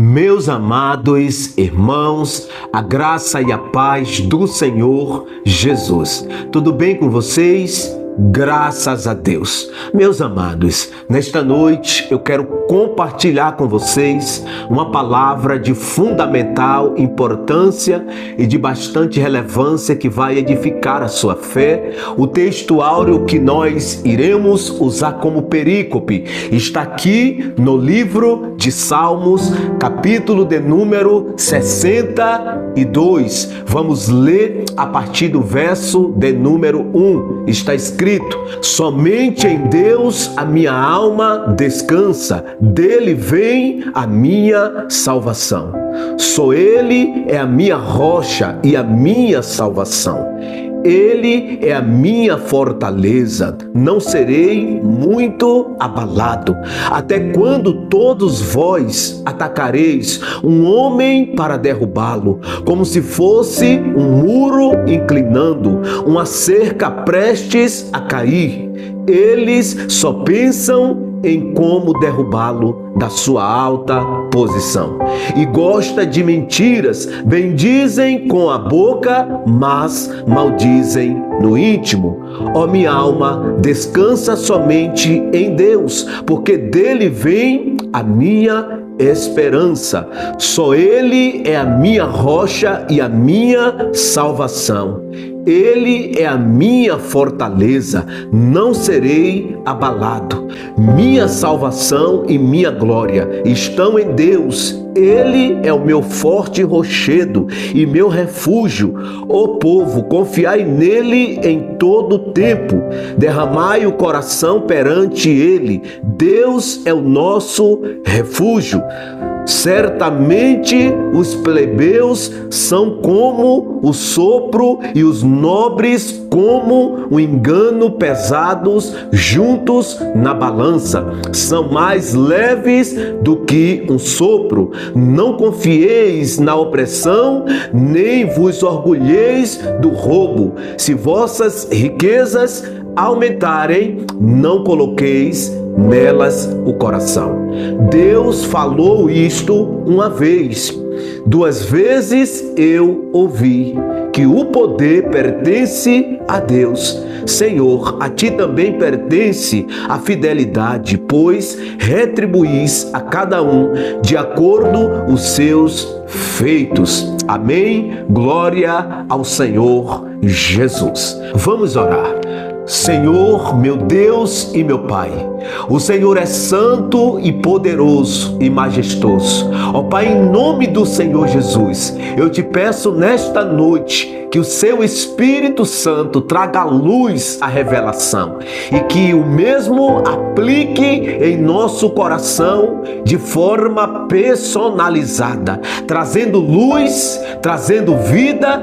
Meus amados irmãos, a graça e a paz do Senhor Jesus. Tudo bem com vocês? Graças a Deus. Meus amados, nesta noite eu quero compartilhar com vocês uma palavra de fundamental importância e de bastante relevância que vai edificar a sua fé. O texto áureo que nós iremos usar como perícope está aqui no livro de Salmos, capítulo de número 62. Vamos ler a partir do verso de número 1. Está escrito: somente em Deus a minha alma descansa, dele vem a minha salvação. Só ele é a minha rocha e a minha salvação. Ele é a minha fortaleza, não serei muito abalado. Até quando todos vós atacareis um homem para derrubá-lo, como se fosse um muro inclinando, uma cerca prestes a cair. Eles só pensam em como derrubá-lo da sua alta posição. E gosta de mentiras, bendizem com a boca, mas maldizem no íntimo. Ó minha alma, descansa somente em Deus, porque dele vem a minha esperança. Só ele é a minha rocha e a minha salvação. Ele é a minha fortaleza, não serei abalado. Minha salvação e minha glória estão em Deus. Ele é o meu forte rochedo e meu refúgio. Ó povo, confiai nele em todo o tempo. Derramai o coração perante ele. Deus é o nosso refúgio. Certamente os plebeus são como o sopro e os nobres como o engano pesados juntos na balança. São mais leves do que um sopro. Não confieis na opressão, nem vos orgulheis do roubo. Se vossas riquezas aumentarem, não coloqueis nelas o coração. Deus falou isto uma vez. Duas vezes eu ouvi que o poder pertence a Deus. Senhor, a ti também pertence a fidelidade, pois retribuís a cada um de acordo os seus feitos. Amém? Glória ao Senhor Jesus. Vamos orar. Senhor, meu Deus e meu Pai, o Senhor é santo e poderoso e majestoso. Ó Pai, em nome do Senhor Jesus, eu te peço nesta noite que o seu Espírito Santo traga à luz a revelação e que o mesmo aplique em nosso coração de forma personalizada, trazendo luz, trazendo vida,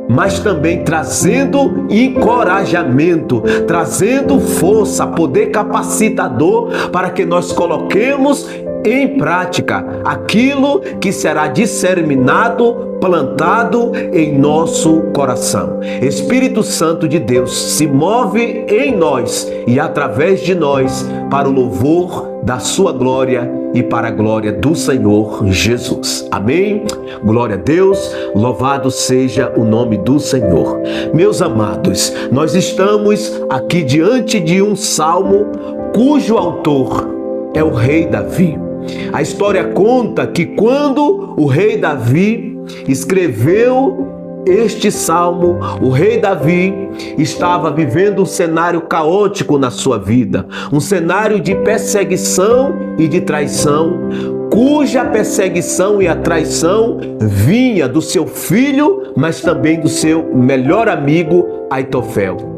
mas também trazendo encorajamento, trazendo força, poder capacitador para que nós coloquemos em prática aquilo que será disseminado, plantado em nosso coração. Espírito Santo de Deus, se move em nós e através de nós para o louvor da sua glória e para a glória do Senhor Jesus. Amém? Glória a Deus, louvado seja o nome do Senhor. Meus amados, nós estamos aqui diante de um salmo cujo autor é o rei Davi. A história conta que quando o rei Davi escreveu este salmo, o rei Davi estava vivendo um cenário caótico na sua vida, um cenário de perseguição e de traição, cuja perseguição e a traição vinha do seu filho, mas também do seu melhor amigo Aitofel.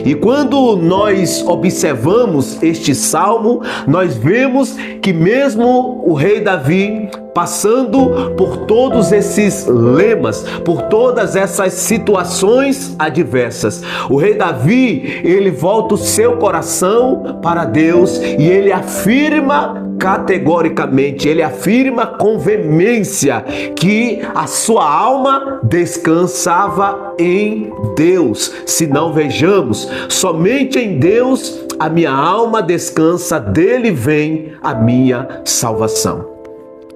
E quando nós observamos este salmo, nós vemos que mesmo o rei Davi, passando por todos esses lemas, por todas essas situações adversas, o rei Davi, ele volta o seu coração para Deus e ele afirma categoricamente, ele afirma com veemência que a sua alma descansava em Deus. Se não, vejamos, somente em Deus a minha alma descansa, dele vem a minha salvação.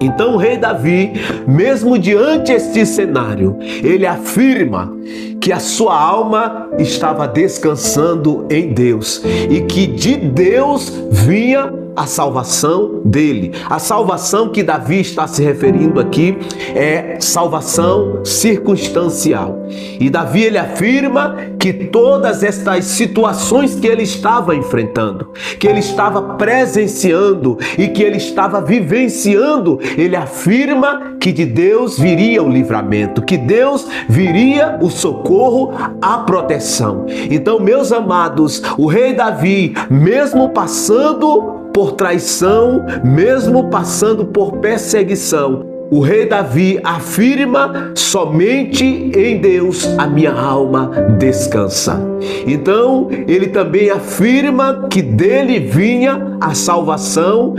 Então o rei Davi, mesmo diante deste cenário, ele afirma que a sua alma estava descansando em Deus e que de Deus vinha a salvação dele. A salvação que Davi está se referindo aqui é salvação circunstancial. E Davi, ele afirma que todas estas situações que ele estava enfrentando, que ele estava presenciando e que ele estava vivenciando, ele afirma que de Deus viria o livramento, que Deus viria o socorro, a proteção. Então, meus amados, o rei Davi, mesmo passando por traição, mesmo passando por perseguição, o rei Davi afirma: somente em Deus a minha alma descansa. Então, ele também afirma que dele vinha a salvação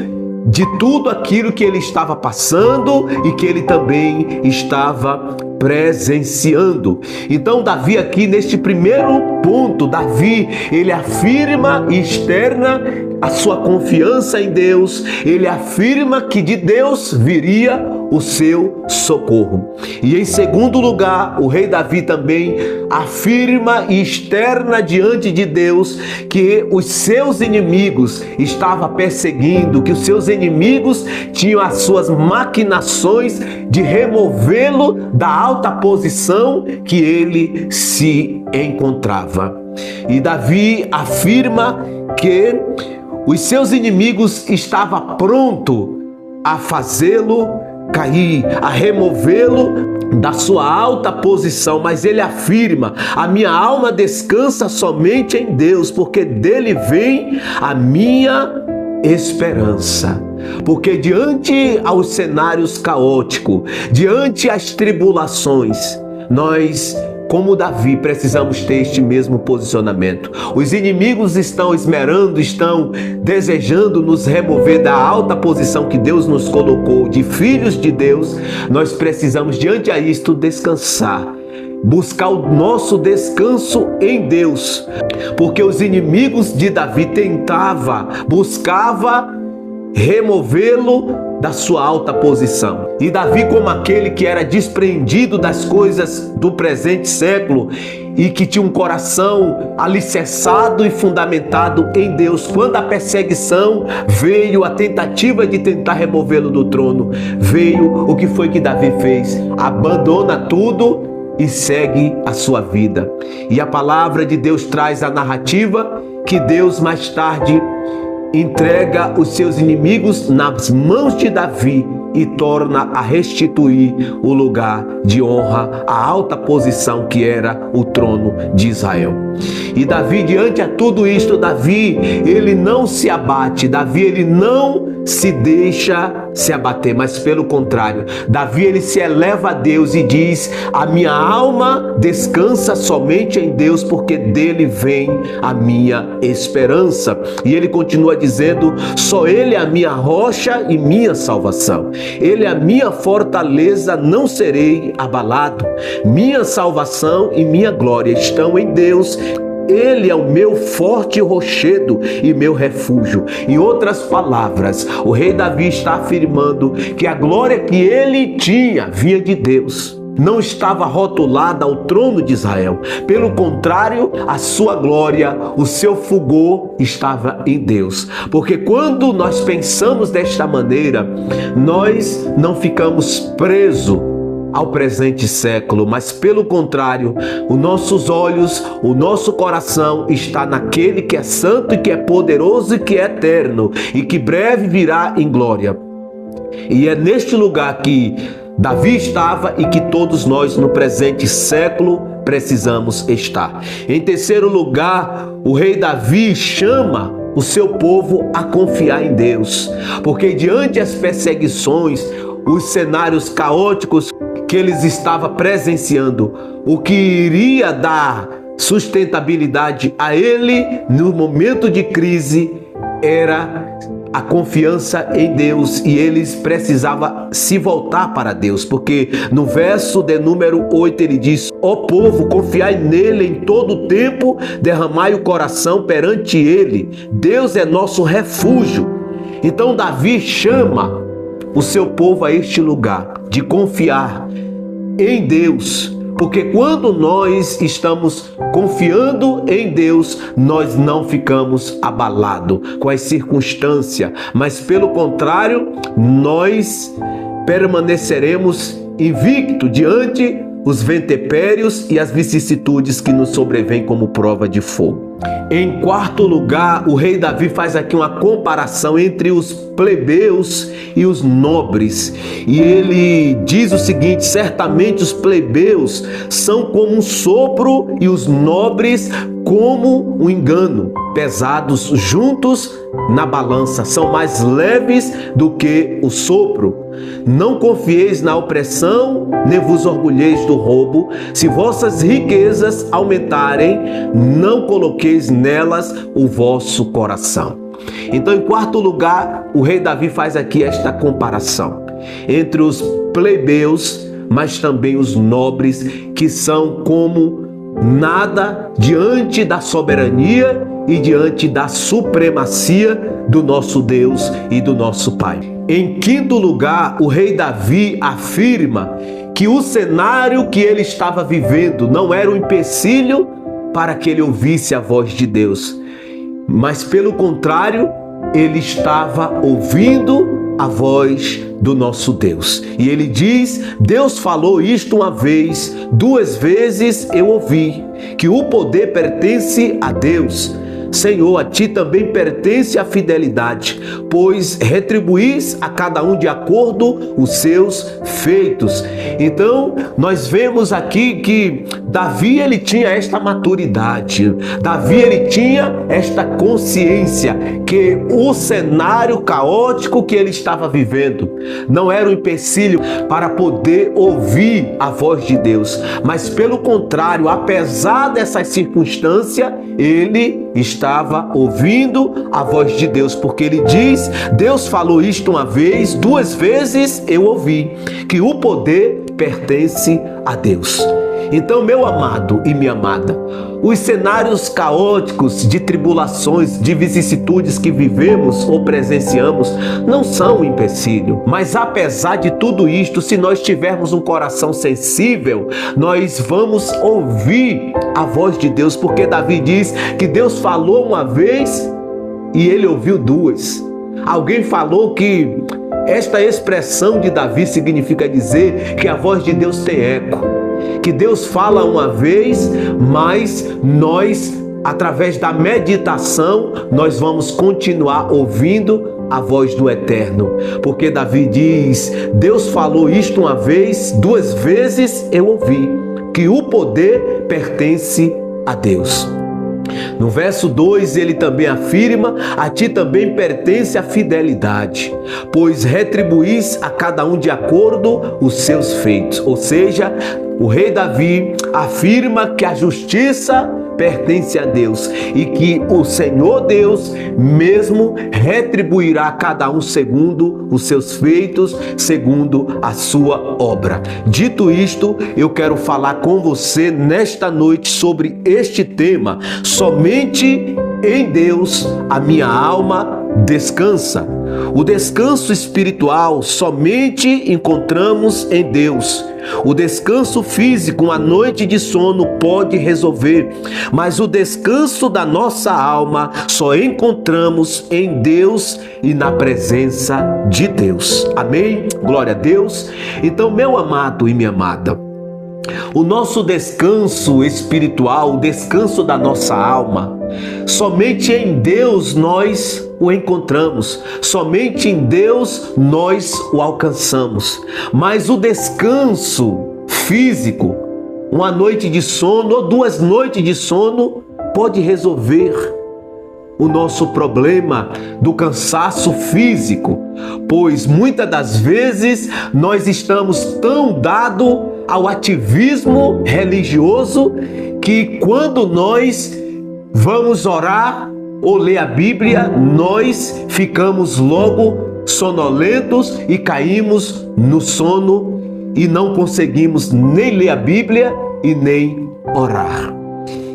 de tudo aquilo que ele estava passando e que ele também estava presenciando. Então Davi aqui neste primeiro ponto, Davi, ele afirma e externa a sua confiança em Deus, ele afirma que de Deus viria o seu socorro. E em segundo lugar, o rei Davi também afirma e externa diante de Deus que os seus inimigos estavam perseguindo, que os seus inimigos tinham as suas maquinações de removê-lo da alta posição que ele se encontrava. E Davi afirma que os seus inimigos estavam prontos a fazê-lo cair, a removê-lo da sua alta posição, mas ele afirma: a minha alma descansa somente em Deus, porque dele vem a minha esperança. Porque diante aos cenários caóticos, diante às tribulações, nós, como Davi, precisamos ter este mesmo posicionamento. Os inimigos estão esmerando, estão desejando nos remover da alta posição que Deus nos colocou, de filhos de Deus. Nós precisamos, diante a isto, descansar, buscar o nosso descanso em Deus, porque os inimigos de Davi buscava removê-lo da sua alta posição. E Davi, como aquele que era despreendido das coisas do presente século e que tinha um coração alicerçado e fundamentado em Deus, quando a perseguição veio, a tentativa de tentar removê-lo do trono, veio, o que foi que Davi fez? Abandona tudo e segue a sua vida. E a palavra de Deus traz a narrativa que Deus mais tarde entrega os seus inimigos nas mãos de Davi e torna a restituir o lugar de honra, a alta posição que era o trono de Israel. E Davi, diante a tudo isto, Davi, ele não se abate, Davi, ele não se deixa se abater, mas pelo contrário, Davi, ele se eleva a Deus e diz: a minha alma descansa somente em Deus, porque dele vem a minha esperança. E ele continua dizendo: só ele é a minha rocha e minha salvação, ele é a minha fortaleza, não serei abalado. Minha salvação e minha glória estão em Deus. Ele é o meu forte rochedo e meu refúgio. Em outras palavras, o rei Davi está afirmando que a glória que ele tinha vinha de Deus. Não estava rotulada ao trono de Israel. Pelo contrário, a sua glória, o seu fulgor estava em Deus. Porque quando nós pensamos desta maneira, nós não ficamos presos ao presente século, mas pelo contrário, os nossos olhos, o nosso coração está naquele que é santo e que é poderoso e que é eterno e que breve virá em glória. E é neste lugar que Davi estava e que todos nós no presente século precisamos estar. Em terceiro lugar, o rei Davi chama o seu povo a confiar em Deus, porque diante das perseguições, os cenários caóticos que eles estavam presenciando, o que iria dar sustentabilidade a ele no momento de crise era a confiança em Deus, e eles precisavam se voltar para Deus, porque no verso de número 8 ele diz: ó povo, confiai nele em todo o tempo, derramai o coração perante ele, Deus é nosso refúgio. Então Davi chama o seu povo a este lugar, de confiar em Deus, porque quando nós estamos confiando em Deus, nós não ficamos abalados com as circunstâncias, mas pelo contrário, nós permaneceremos invictos diante os ventepérios e as vicissitudes que nos sobrevêm como prova de fogo. Em quarto lugar, o rei Davi faz aqui uma comparação entre os plebeus e os nobres. E ele diz o seguinte: certamente os plebeus são como um sopro e os nobres como um engano, pesados juntos na balança, são mais leves do que o sopro. Não confieis na opressão, nem vos orgulheis do roubo. Se vossas riquezas aumentarem, não coloqueis nelas o vosso coração. Então, em quarto lugar, o rei Davi faz aqui esta comparação entre os plebeus, mas também os nobres, que são como nada diante da soberania e diante da supremacia do nosso Deus e do nosso Pai. Em quinto lugar, o rei Davi afirma que o cenário que ele estava vivendo não era um empecilho para que ele ouvisse a voz de Deus, mas pelo contrário, ele estava ouvindo a voz do nosso Deus. E ele diz: Deus falou isto uma vez, duas vezes eu ouvi, que o poder pertence a Deus. Senhor, a ti também pertence a fidelidade, pois retribuís a cada um de acordo os seus feitos. Então, nós vemos aqui que Davi, ele tinha esta maturidade, Davi, ele tinha esta consciência que o cenário caótico que ele estava vivendo não era um empecilho para poder ouvir a voz de Deus, mas pelo contrário, apesar dessas circunstâncias, ele estava ouvindo a voz de Deus, porque ele diz: Deus falou isto uma vez, duas vezes eu ouvi, que o poder pertence a Deus. Então, meu amado e minha amada, os cenários caóticos de tribulações, de vicissitudes que vivemos ou presenciamos não são um empecilho, mas apesar de tudo isto, se nós tivermos um coração sensível, nós vamos ouvir a voz de Deus, porque Davi diz que Deus falou uma vez e ele ouviu duas. Alguém falou que esta expressão de Davi significa dizer que a voz de Deus tem eco, que Deus fala uma vez, mas nós, através da meditação, nós vamos continuar ouvindo a voz do Eterno, porque Davi diz: Deus falou isto uma vez, duas vezes eu ouvi, que o poder pertence a Deus. No verso 2 ele também afirma: a ti também pertence a fidelidade, pois retribuís a cada um de acordo os seus feitos. Ou seja, o rei Davi afirma que a justiça pertence a Deus e que o Senhor Deus mesmo retribuirá a cada um segundo os seus feitos, segundo a sua obra. Dito isto, eu quero falar com você nesta noite sobre este tema: somente em Deus a minha alma descansa. O descanso espiritual somente encontramos em Deus. O descanso físico, uma noite de sono, pode resolver, mas o descanso da nossa alma só encontramos em Deus e na presença de Deus. Amém? Glória a Deus. Então, meu amado e minha amada, o nosso descanso espiritual, o descanso da nossa alma, somente em Deus nós o encontramos, somente em Deus nós o alcançamos. Mas o descanso físico, uma noite de sono ou duas noites de sono, pode resolver o nosso problema do cansaço físico, pois muitas das vezes nós estamos tão dados ao ativismo religioso que quando nós vamos orar ou ler a Bíblia, nós ficamos logo sonolentos e caímos no sono e não conseguimos nem ler a Bíblia e nem orar.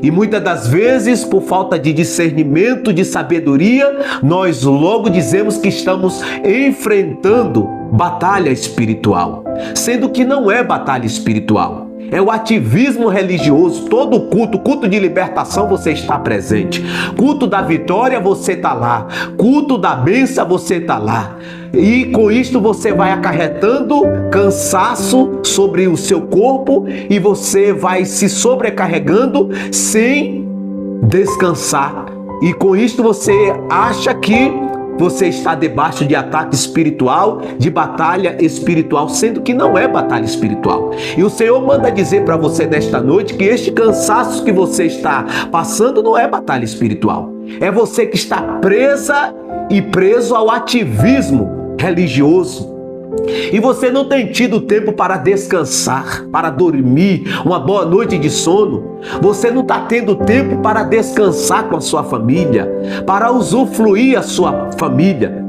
E muitas das vezes, por falta de discernimento, de sabedoria, nós logo dizemos que estamos enfrentando batalha espiritual, sendo que não é batalha espiritual. É o ativismo religioso. Todo culto, culto de libertação, você está presente. Culto da vitória, você está lá. Culto da bênção, você está lá. E com isto você vai acarretando cansaço sobre o seu corpo e você vai se sobrecarregando sem descansar. E com isto você acha que você está debaixo de ataque espiritual, de batalha espiritual, sendo que não é batalha espiritual. E o Senhor manda dizer para você nesta noite que este cansaço que você está passando não é batalha espiritual. É você que está presa e preso ao ativismo religioso. E você não tem tido tempo para descansar, para dormir, uma boa noite de sono. Você não está tendo tempo para descansar com a sua família, para usufruir a sua família.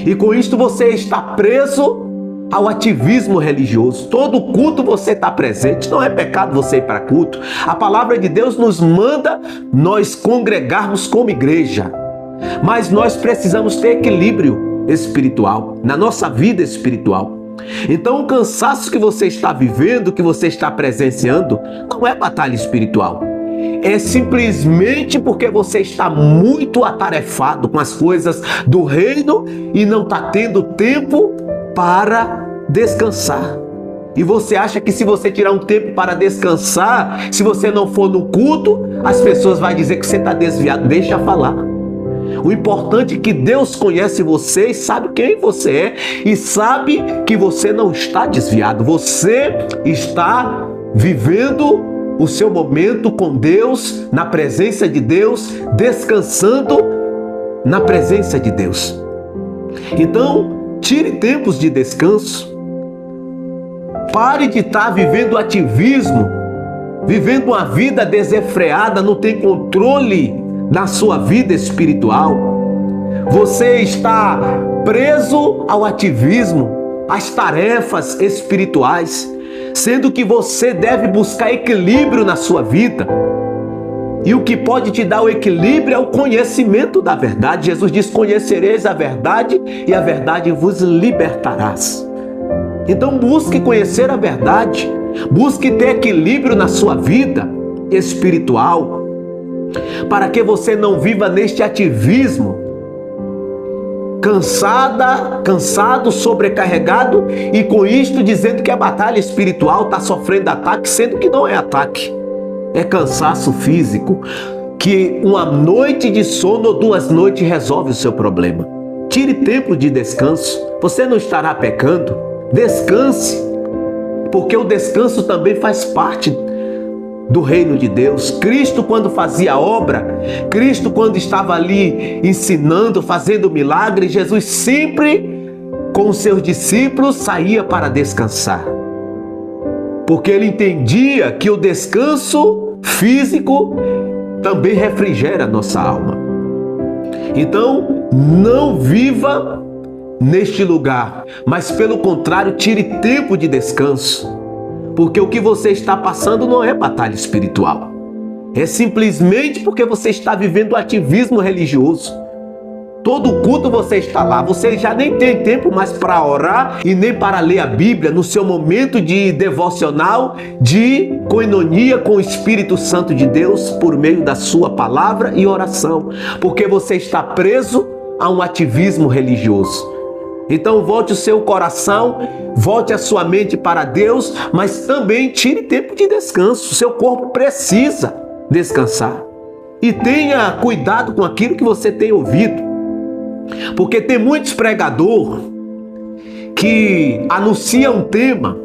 E com isto você está preso ao ativismo religioso. Todo culto você está presente. Não é pecado você ir para culto. A palavra de Deus nos manda nós congregarmos como igreja. Mas nós precisamos ter equilíbrio espiritual, na nossa vida espiritual. Então o cansaço que você está vivendo, que você está presenciando, não é batalha espiritual. É simplesmente porque você está muito atarefado com as coisas do reino e não está tendo tempo para descansar. E você acha que se você tirar um tempo para descansar, se você não for no culto, as pessoas vão dizer que você está desviado. Deixa falar. O importante é que Deus conhece você e sabe quem você é e sabe que você não está desviado. Você está vivendo o seu momento com Deus, na presença de Deus, descansando na presença de Deus. Então, tire tempos de descanso. Pare de estar vivendo ativismo, vivendo uma vida desenfreada, não tem controle na sua vida espiritual. Você está preso ao ativismo, às tarefas espirituais, sendo que você deve buscar equilíbrio na sua vida. E o que pode te dar o equilíbrio é o conhecimento da verdade. Jesus diz: conhecereis a verdade e a verdade vos libertarás. Então busque conhecer a verdade, busque ter equilíbrio na sua vida espiritual, para que você não viva neste ativismo, cansado, sobrecarregado, e com isto dizendo que a batalha espiritual está sofrendo ataque, sendo que não é ataque, é cansaço físico, que uma noite de sono ou 2 noites resolve o seu problema. Tire tempo de descanso, você não estará pecando. Descanse, porque o descanso também faz parte do reino de Deus. Cristo, quando fazia a obra, Cristo, quando estava ali ensinando, fazendo milagres, Jesus sempre com os seus discípulos saía para descansar, porque ele entendia que o descanso físico também refrigera a nossa alma. Então, não viva neste lugar, mas pelo contrário, tire tempo de descanso, porque o que você está passando não é batalha espiritual, é simplesmente porque você está vivendo ativismo religioso. Todo culto você está lá, você já nem tem tempo mais para orar e nem para ler a Bíblia no seu momento de devocional, de coinonia com o Espírito Santo de Deus por meio da sua palavra e oração, porque você está preso a um ativismo religioso. Então volte o seu coração, volte a sua mente para Deus, mas também tire tempo de descanso. O seu corpo precisa descansar. E tenha cuidado com aquilo que você tem ouvido, porque tem muitos pregadores que anunciam um tema,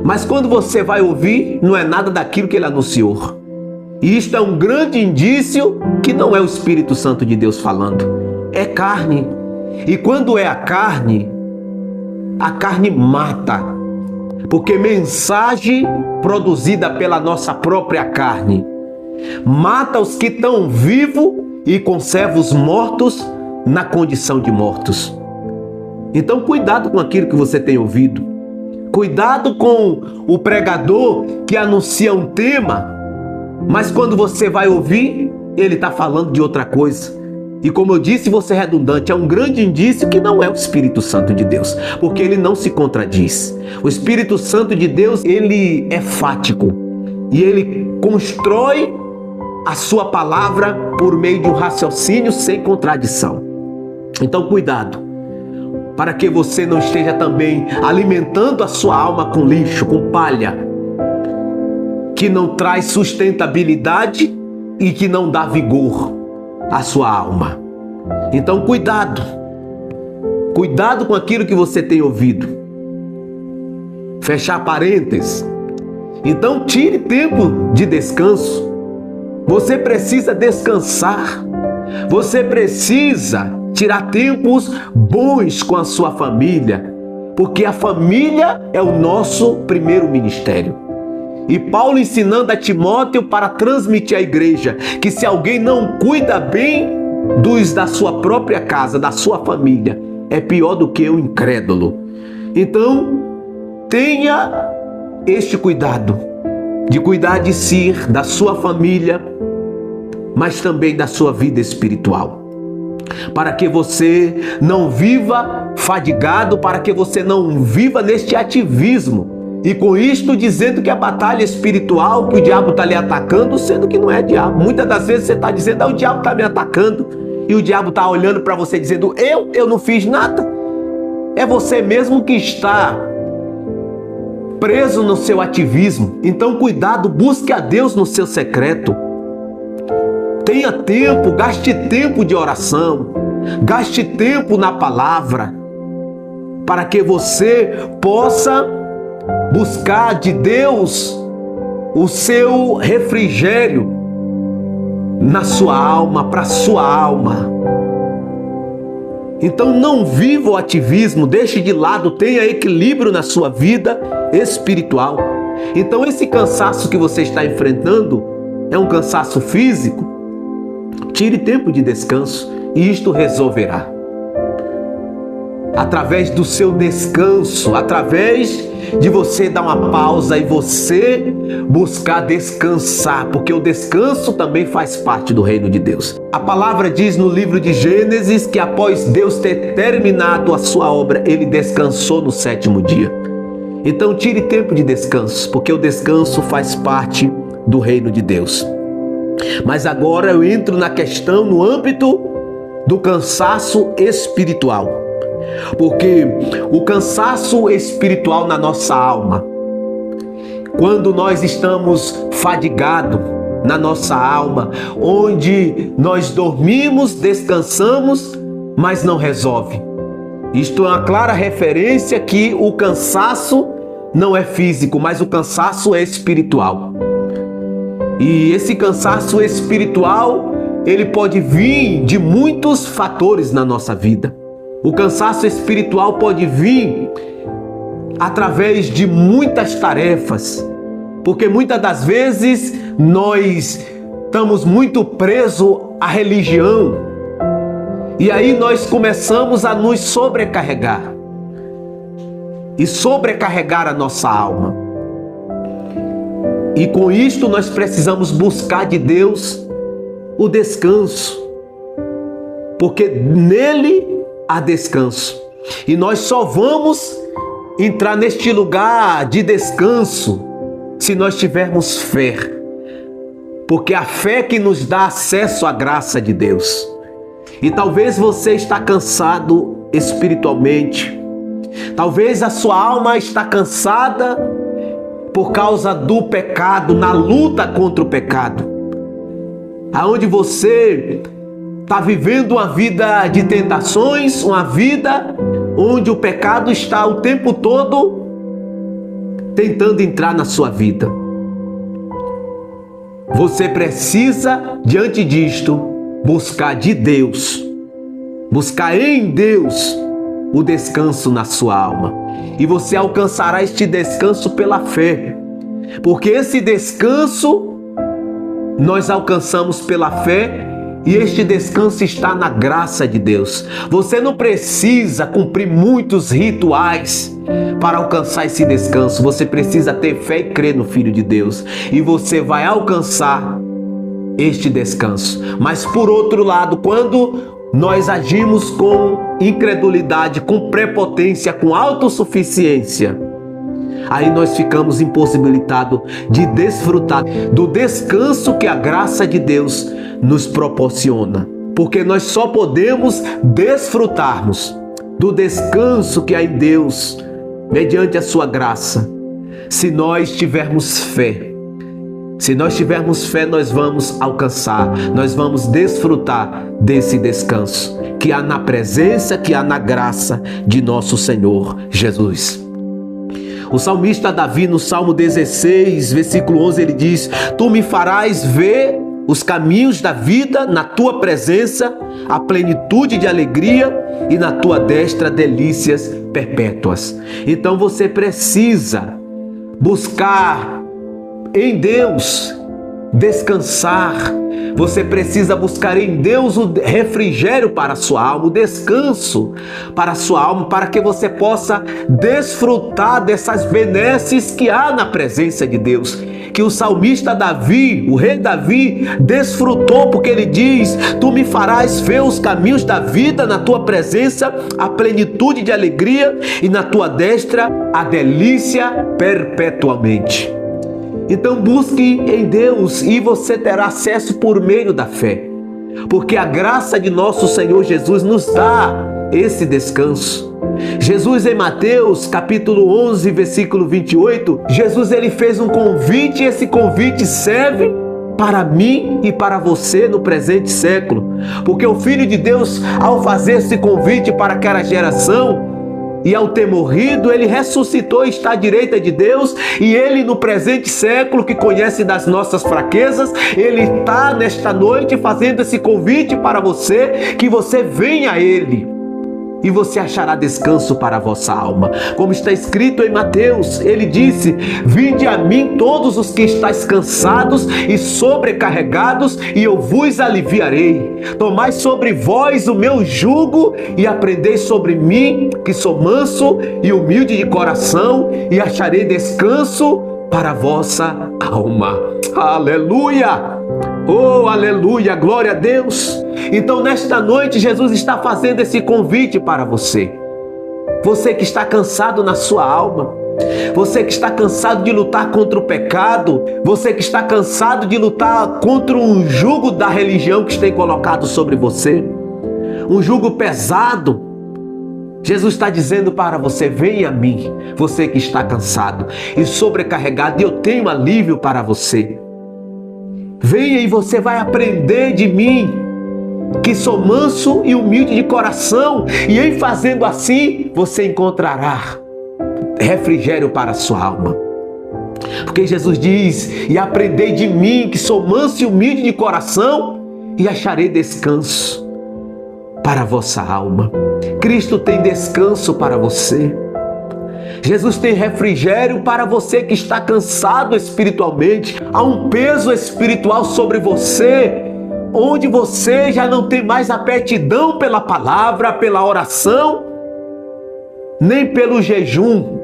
mas quando você vai ouvir, não é nada daquilo que ele anunciou. E isto é um grande indício que não é o Espírito Santo de Deus falando, é carne. E quando é a carne mata, porque mensagem produzida pela nossa própria carne mata os que estão vivos e conserva os mortos na condição de mortos. Então cuidado com aquilo que você tem ouvido, cuidado com o pregador que anuncia um tema, mas quando você vai ouvir, ele está falando de outra coisa. E como eu disse, vou ser redundante, é um grande indício que não é o Espírito Santo de Deus, porque ele não se contradiz. O Espírito Santo de Deus, ele é fático e ele constrói a sua palavra por meio de um raciocínio sem contradição. Então, cuidado, para que você não esteja também alimentando a sua alma com lixo, com palha, que não traz sustentabilidade e que não dá vigor à sua alma. Então, cuidado com aquilo que você tem ouvido. Fechar parênteses. Então, tire tempo de descanso. Você precisa descansar. Você precisa tirar tempos bons com a sua família, porque a família é o nosso primeiro ministério. E Paulo ensinando a Timóteo para transmitir à igreja que se alguém não cuida bem dos da sua própria casa, da sua família, é pior do que o incrédulo. Então, tenha este cuidado de cuidar de si, da sua família, mas também da sua vida espiritual, para que você não viva fadigado, para que você não viva neste ativismo, e com isto dizendo que a batalha espiritual, que o diabo está lhe atacando, sendo que não é diabo. Muitas das vezes você está dizendo, o diabo está me atacando, e o diabo está olhando para você dizendo, eu não fiz nada. É você mesmo que está preso no seu ativismo. Então cuidado, busque a Deus no seu secreto. Tenha tempo, gaste tempo de oração, gaste tempo na palavra, para que você possa buscar de Deus o seu refrigério na sua alma, para a sua alma. Então não viva o ativismo, deixe de lado, tenha equilíbrio na sua vida espiritual. Então esse cansaço que você está enfrentando é um cansaço físico. Tire tempo de descanso e isto resolverá. Através do seu descanso, através de você dar uma pausa e você buscar descansar, porque o descanso também faz parte do reino de Deus. A palavra diz no livro de Gênesis que após Deus ter terminado a sua obra, ele descansou no 7º dia. Então tire tempo de descanso, porque o descanso faz parte do reino de Deus. Mas agora eu entro na questão, no âmbito do cansaço espiritual. Porque o cansaço espiritual na nossa alma, quando nós estamos fadigados na nossa alma, onde nós dormimos, descansamos, mas não resolve. Isto é uma clara referência que o cansaço não é físico, mas o cansaço é espiritual. E esse cansaço espiritual, ele pode vir de muitos fatores na nossa vida. O cansaço espiritual pode vir através de muitas tarefas, porque muitas das vezes nós estamos muito presos à religião, e aí nós começamos a nos sobrecarregar e sobrecarregar a nossa alma. E com isto nós precisamos buscar de Deus o descanso, porque nele há descanso. E nós só vamos entrar neste lugar de descanso se nós tivermos fé. Porque a fé que nos dá acesso à graça de Deus. E talvez você está cansado espiritualmente. Talvez a sua alma está cansada por causa do pecado, na luta contra o pecado. Aonde você está vivendo uma vida de tentações, uma vida onde o pecado está o tempo todo tentando entrar na sua vida. Você precisa, diante disto, buscar de Deus, buscar em Deus o descanso na sua alma. E você alcançará este descanso pela fé, porque esse descanso nós alcançamos pela fé. E este descanso está na graça de Deus. Você não precisa cumprir muitos rituais para alcançar esse descanso. Você precisa ter fé e crer no Filho de Deus. E você vai alcançar este descanso. Mas por outro lado, quando nós agimos com incredulidade, com prepotência, com autossuficiência, aí nós ficamos impossibilitados de desfrutar do descanso que a graça de Deus nos proporciona. Porque nós só podemos desfrutarmos do descanso que há em Deus, mediante a sua graça, se nós tivermos fé. Se nós tivermos fé, nós vamos alcançar, nós vamos desfrutar desse descanso que há na presença, que há na graça de nosso Senhor Jesus. O salmista Davi, no Salmo 16, versículo 11, ele diz: Tu me farás ver os caminhos da vida, na tua presença, a plenitude de alegria, e na tua destra delícias perpétuas. Então você precisa buscar em Deus descansar. Você precisa buscar em Deus o refrigério para a sua alma, o descanso para a sua alma, para que você possa desfrutar dessas benesses que há na presença de Deus, que o salmista Davi, o rei Davi, desfrutou, porque ele diz: Tu me farás ver os caminhos da vida, na tua presença a plenitude de alegria, e na tua destra a delícia perpetuamente. Então busque em Deus e você terá acesso por meio da fé, porque a graça de nosso Senhor Jesus nos dá esse descanso. Jesus, em Mateus capítulo 11, versículo 28, Jesus ele fez um convite, e esse convite serve para mim e para você no presente século, porque o Filho de Deus, ao fazer esse convite para aquela geração, e ao ter morrido, ele ressuscitou e está à direita de Deus, e ele no presente século, que conhece das nossas fraquezas, ele está nesta noite fazendo esse convite para você, que você venha a ele, e você achará descanso para a vossa alma. Como está escrito em Mateus, ele disse: Vinde a mim todos os que estáis cansados e sobrecarregados, e eu vos aliviarei. Tomai sobre vós o meu jugo e aprendei sobre mim, que sou manso e humilde de coração, e acharei descanso para a vossa alma. Aleluia! Oh, aleluia, glória a Deus. Então nesta noite Jesus está fazendo esse convite para você. Você que está cansado na sua alma, você que está cansado de lutar contra o pecado, você que está cansado de lutar contra um jugo da religião que tem colocado sobre você, um jugo pesado. Jesus está dizendo para você: venha a mim, você que está cansado e sobrecarregado, e eu tenho alívio para você. Venha e você vai aprender de mim, que sou manso e humilde de coração, e em fazendo assim, você encontrará refrigério para a sua alma. Porque Jesus diz: e aprendei de mim, que sou manso e humilde de coração, e acharei descanso para a vossa alma. Cristo tem descanso para você. Jesus tem refrigério para você que está cansado espiritualmente. Há um peso espiritual sobre você, onde você já não tem mais aptidão pela palavra, pela oração, nem pelo jejum.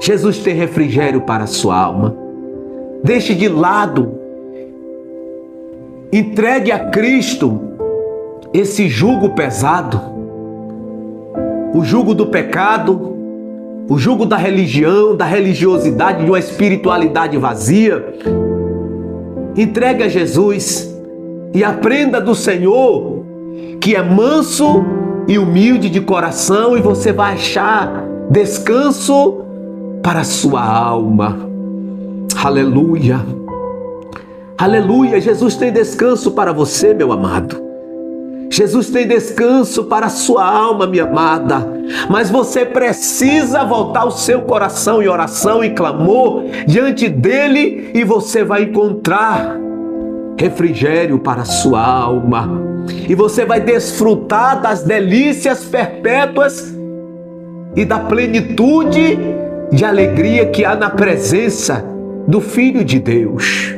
Jesus tem refrigério para a sua alma. Deixe de lado, entregue a Cristo esse jugo pesado, o jugo do pecado, o jugo da religião, da religiosidade, de uma espiritualidade vazia. Entregue a Jesus e aprenda do Senhor, que é manso e humilde de coração, e você vai achar descanso para a sua alma. Aleluia! Aleluia! Jesus tem descanso para você, meu amado. Jesus tem descanso para a sua alma, minha amada. Mas você precisa voltar o seu coração em oração e clamor diante dele, e você vai encontrar refrigério para a sua alma. E você vai desfrutar das delícias perpétuas e da plenitude de alegria que há na presença do Filho de Deus.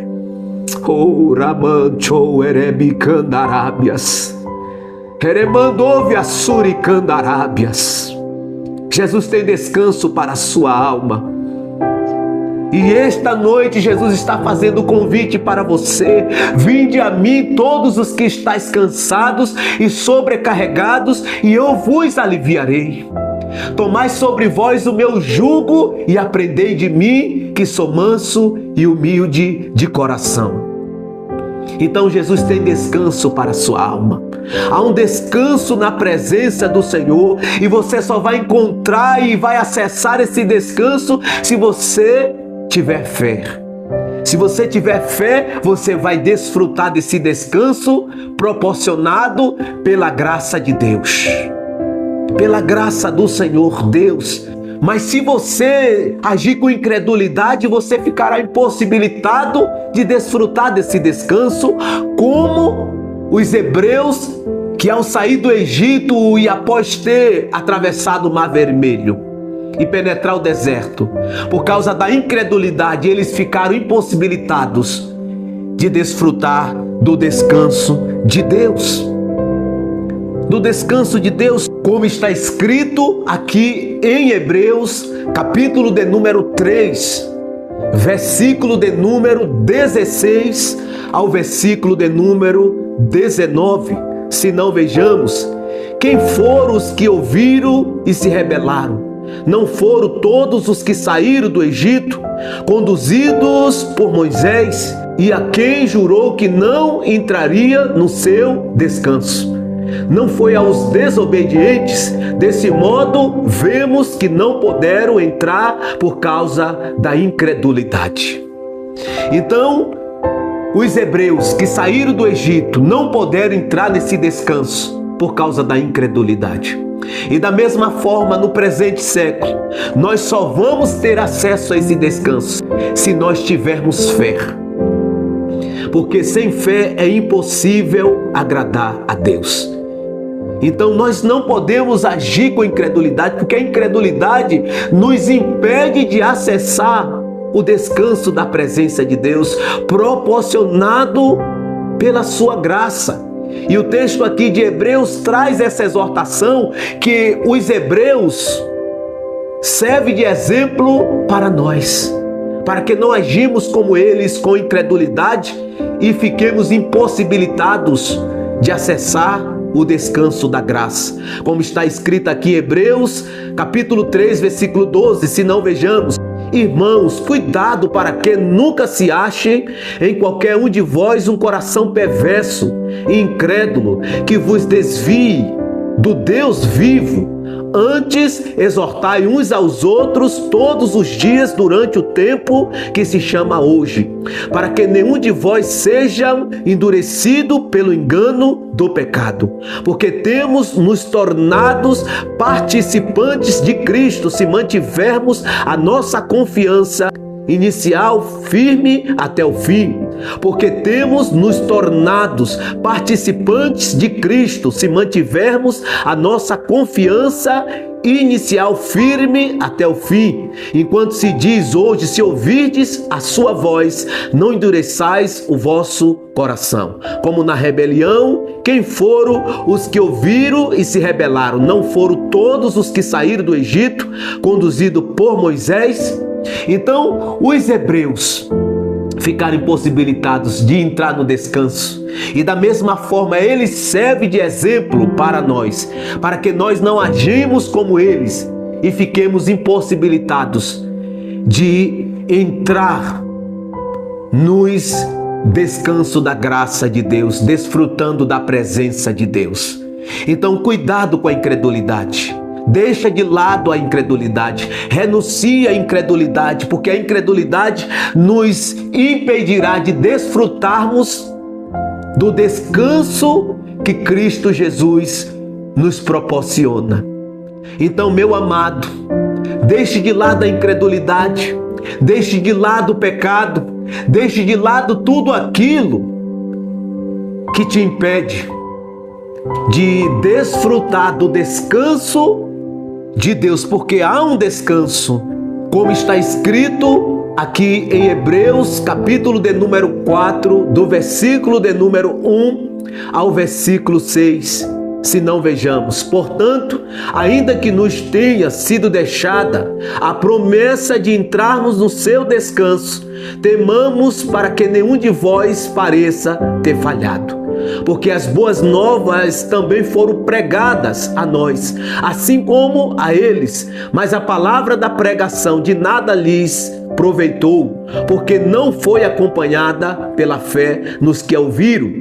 Oh, Ramancho Erebicandarábias. Eremandove Assuricandarábias. Jesus tem descanso para a sua alma. E esta noite Jesus está fazendo o convite para você: vinde a mim todos os que estáis cansados e sobrecarregados, e eu vos aliviarei. Tomai sobre vós o meu jugo e aprendei de mim, que sou manso e humilde de coração. Então Jesus tem descanso para a sua alma. Há um descanso na presença do Senhor, e você só vai encontrar e vai acessar esse descanso se você tiver fé. Se você tiver fé, você vai desfrutar desse descanso proporcionado pela graça de Deus, pela graça do Senhor Deus. Mas se você agir com incredulidade, você ficará impossibilitado de desfrutar desse descanso, como os hebreus que, ao sair do Egito e após ter atravessado o Mar Vermelho e penetrar o deserto, por causa da incredulidade, eles ficaram impossibilitados de desfrutar do descanso de Deus. Do descanso de Deus, como está escrito aqui em Hebreus, capítulo de número 3, versículo de número 16 ao versículo de número 19. Se não, vejamos: quem foram os que ouviram e se rebelaram? Não foram todos os que saíram do Egito, conduzidos por Moisés, e a quem jurou que não entraria no seu descanso? Não foi aos desobedientes? Desse modo, vemos que não puderam entrar por causa da incredulidade. Então, os hebreus que saíram do Egito não puderam entrar nesse descanso por causa da incredulidade. E da mesma forma, no presente século, nós só vamos ter acesso a esse descanso se nós tivermos fé. Porque sem fé é impossível agradar a Deus. Então nós não podemos agir com incredulidade, porque a incredulidade nos impede de acessar o descanso da presença de Deus, proporcionado pela sua graça. E o texto aqui de Hebreus traz essa exortação, que os hebreus servem de exemplo para nós, para que não agimos como eles com incredulidade e fiquemos impossibilitados de acessar o descanso da graça. Como está escrito aqui em Hebreus, capítulo 3, versículo 12, se não, vejamos: irmãos, cuidado para que nunca se ache em qualquer um de vós um coração perverso e incrédulo, que vos desvie do Deus vivo. Antes, exortai uns aos outros todos os dias durante o tempo que se chama hoje, para que nenhum de vós seja endurecido pelo engano do pecado. Porque temos nos tornados participantes de Cristo, se mantivermos a nossa confiança inicial firme até o fim. Porque temos nos tornados participantes de Cristo, se mantivermos a nossa confiança inicial firme até o fim. Enquanto se diz hoje: se ouvirdes a sua voz, não endureçais o vosso coração. Como na rebelião, quem foram os que ouviram e se rebelaram? Não foram todos os que saíram do Egito, conduzidos por Moisés? Então, os hebreus ficaram impossibilitados de entrar no descanso. E da mesma forma, ele serve de exemplo para nós, para que nós não agimos como eles e fiquemos impossibilitados de entrar nos descanso da graça de Deus, desfrutando da presença de Deus. Então, cuidado com a incredulidade. Deixa de lado a incredulidade, renuncia à incredulidade, porque a incredulidade nos impedirá de desfrutarmos do descanso que Cristo Jesus nos proporciona. Então, meu amado, deixe de lado a incredulidade, deixe de lado o pecado, deixe de lado tudo aquilo que te impede de desfrutar do descanso de Deus, porque há um descanso, como está escrito aqui em Hebreus, capítulo de número 4, do versículo de número 1 ao versículo 6. se não vejamos. Portanto, ainda que nos tenha sido deixada a promessa de entrarmos no seu descanso, temamos para que nenhum de vós pareça ter falhado. Porque as boas novas também foram pregadas a nós, assim como a eles, mas a palavra da pregação de nada lhes aproveitou, porque não foi acompanhada pela fé nos que a ouviram.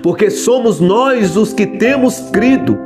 Porque somos nós os que temos crido,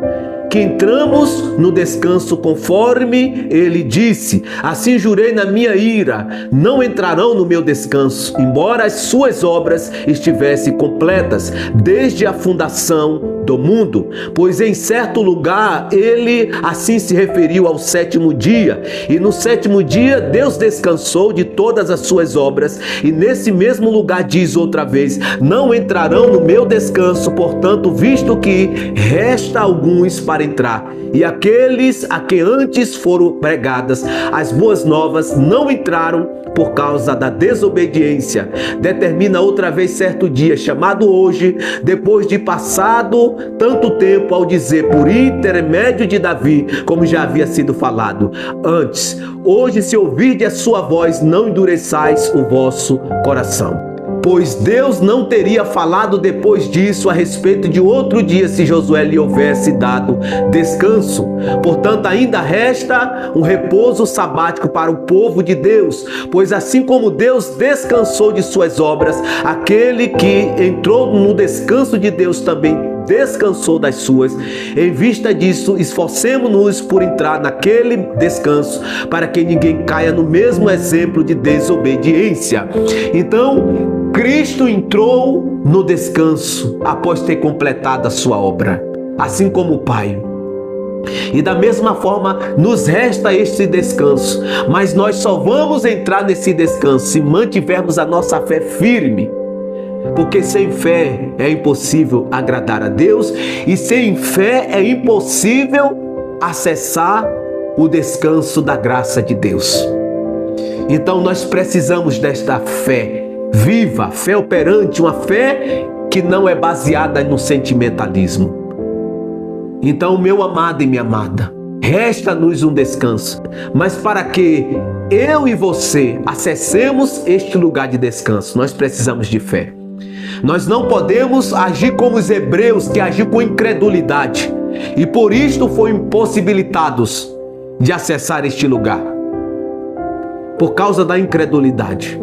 que entramos no descanso conforme ele disse: assim jurei na minha ira, não entrarão no meu descanso, embora as suas obras estivessem completas desde a fundação do mundo. Pois em certo lugar ele assim se referiu ao sétimo dia, e no sétimo dia Deus descansou de todas as suas obras, e nesse mesmo lugar diz outra vez: não entrarão no meu descanso. Portanto, visto que resta alguns para entrar, e aqueles a que antes foram pregadas as boas novas não entraram por causa da desobediência, determina outra vez certo dia, chamado hoje, depois de passado tanto tempo, ao dizer por intermédio de Davi, como já havia sido falado antes: hoje, se ouvirdes a sua voz, não endureçais o vosso coração. Pois Deus não teria falado depois disso a respeito de outro dia se Josué lhe houvesse dado descanso. Portanto, ainda resta um repouso sabático para o povo de Deus, pois assim como Deus descansou de suas obras, aquele que entrou no descanso de Deus também descansou das suas. Em vista disso, esforcemo-nos por entrar naquele descanso, para que ninguém caia no mesmo exemplo de desobediência. Então, Cristo entrou no descanso após ter completado a sua obra, assim como o Pai. E da mesma forma nos resta este descanso, mas nós só vamos entrar nesse descanso se mantivermos a nossa fé firme. Porque sem fé é impossível agradar a Deus, e sem fé é impossível acessar o descanso da graça de Deus. Então nós precisamos desta fé viva, fé operante, uma fé que não é baseada no sentimentalismo. Então, meu amado e minha amada, resta-nos um descanso, mas para que eu e você acessemos este lugar de descanso, nós precisamos de fé. Nós não podemos agir como os hebreus, que agiram com incredulidade, e por isto foram impossibilitados de acessar este lugar, por causa da incredulidade.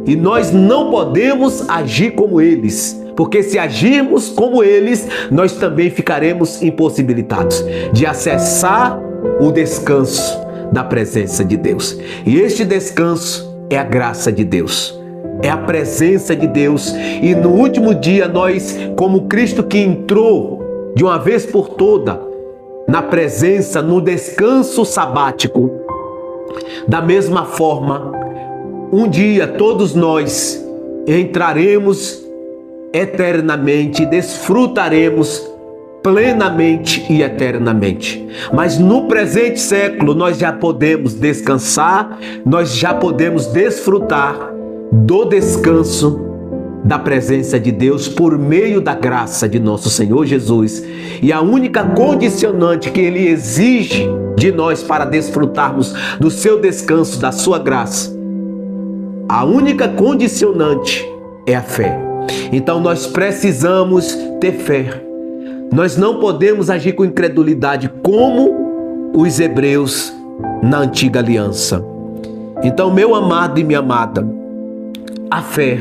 E nós não podemos agir como eles, porque se agirmos como eles, nós também ficaremos impossibilitados de acessar o descanso da presença de Deus. E este descanso é a graça de Deus, é a presença de Deus. E no último dia nós, como Cristo que entrou de uma vez por toda na presença, no descanso sabático, da mesma forma, um dia todos nós entraremos eternamente, desfrutaremos plenamente e eternamente. Mas no presente século nós já podemos descansar, nós já podemos desfrutar do descanso da presença de Deus por meio da graça de nosso Senhor Jesus. E a única condicionante que Ele exige de nós para desfrutarmos do seu descanso, da sua graça, a única condicionante é a fé. Então nós precisamos ter fé. Nós não podemos agir com incredulidade como os hebreus na antiga aliança. Então, meu amado e minha amada, a fé,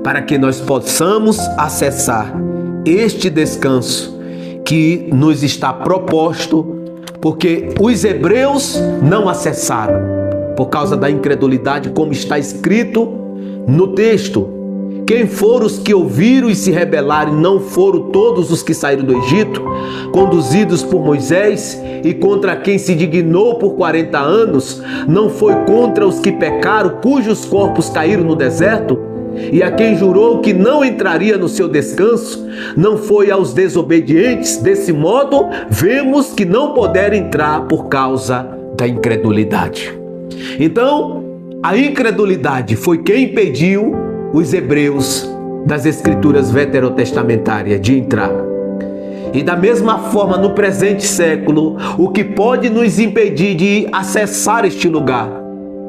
para que nós possamos acessar este descanso que nos está proposto, porque os hebreus não acessaram por causa da incredulidade, como está escrito no texto: quem foram os que ouviram e se rebelaram? Não foram todos os que saíram do Egito, conduzidos por Moisés, e contra quem se dignou por 40 anos? Não foi contra os que pecaram, cujos corpos caíram no deserto? E a quem jurou que não entraria no seu descanso? Não foi aos desobedientes? Desse modo, vemos que não puderam entrar por causa da incredulidade. Então, a incredulidade foi quem impediu os hebreus das escrituras veterotestamentárias de entrar. E da mesma forma, no presente século, o que pode nos impedir de acessar este lugar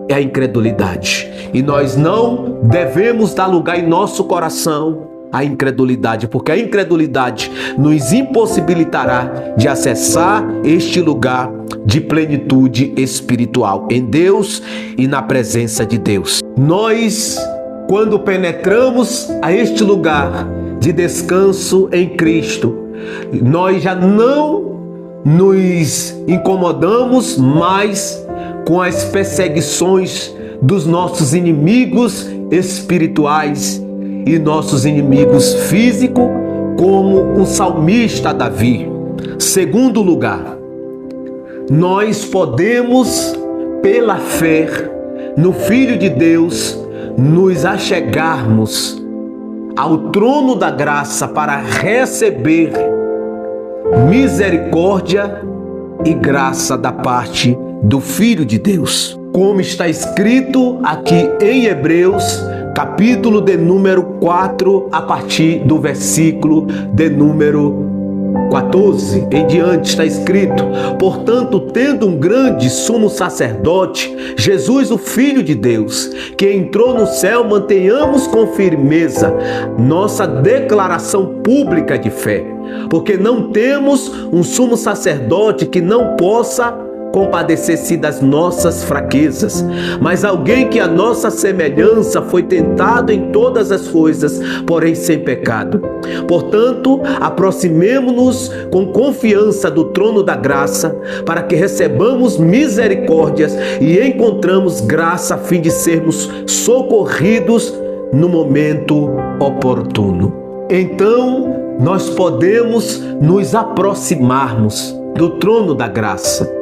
é a incredulidade. E nós não devemos dar lugar em nosso coração à incredulidade, porque a incredulidade nos impossibilitará de acessar este lugar de plenitude espiritual em Deus e na presença de Deus. Nós, quando penetramos a este lugar de descanso em Cristo, nós já não nos incomodamos mais com as perseguições dos nossos inimigos espirituais e nossos inimigos físicos, como o salmista Davi. Segundo lugar, nós podemos, pela fé no Filho de Deus, nos achegarmos ao trono da graça para receber misericórdia e graça da parte do Filho de Deus. Como está escrito aqui em Hebreus, capítulo de número 4, a partir do versículo de número 14 em diante, está escrito: portanto, tendo um grande sumo sacerdote, Jesus, o Filho de Deus, que entrou no céu, mantenhamos com firmeza nossa declaração pública de fé, porque não temos um sumo sacerdote que não possa compadecer-se das nossas fraquezas, mas alguém que a nossa semelhança foi tentado em todas as coisas, porém sem pecado. Portanto, aproximemo-nos com confiança do trono da graça, para que recebamos misericórdias e encontramos graça a fim de sermos socorridos no momento oportuno. Então, nós podemos nos aproximarmos do trono da graça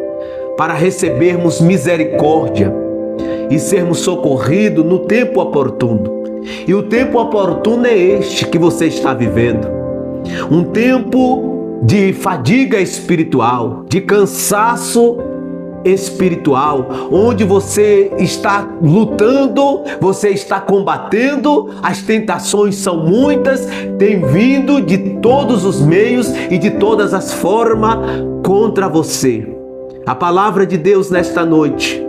para recebermos misericórdia e sermos socorridos no tempo oportuno. E o tempo oportuno é este que você está vivendo. Um tempo de fadiga espiritual, de cansaço espiritual, onde você está lutando, você está combatendo, as tentações são muitas, tem vindo de todos os meios e de todas as formas contra você. A palavra de Deus nesta noite